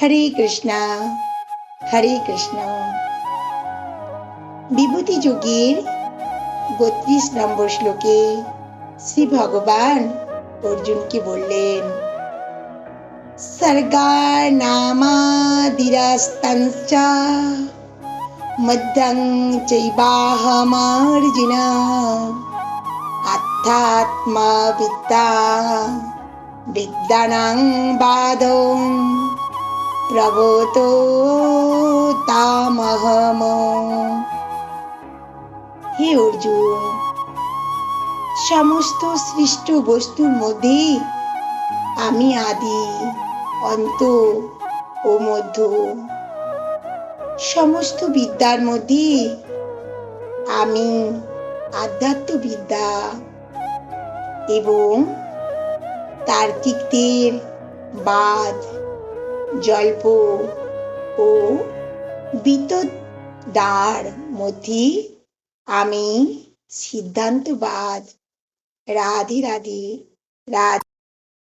হরে কৃষ্ণ হরে কৃষ্ণ। বিভূতি যোগীর ৩২ নম্বর শ্লোকে শ্রী ভগবান অর্জুনকে বললেন, সর্গানামাদিরাস্তঞ্চ মধ্যং চৈবাহমার্জুন আধ্যাত্মা বিদ্যা বিদ্যানাং বাদং প্রবর্ততামহম। হে অর্জুন, সমস্ত সৃষ্ট বস্তুর মধ্যে আমি আদি, অন্ত ও মধ্য। সমস্ত বিদ্যার মধ্যে আমি আধ্যাত্ম বিদ্যা এবং তার্কিকদের বাদ, জল্প ও বিতদার মধ্যে আমি সিদ্ধান্তবাদ। রাধে রাধে। রাধে।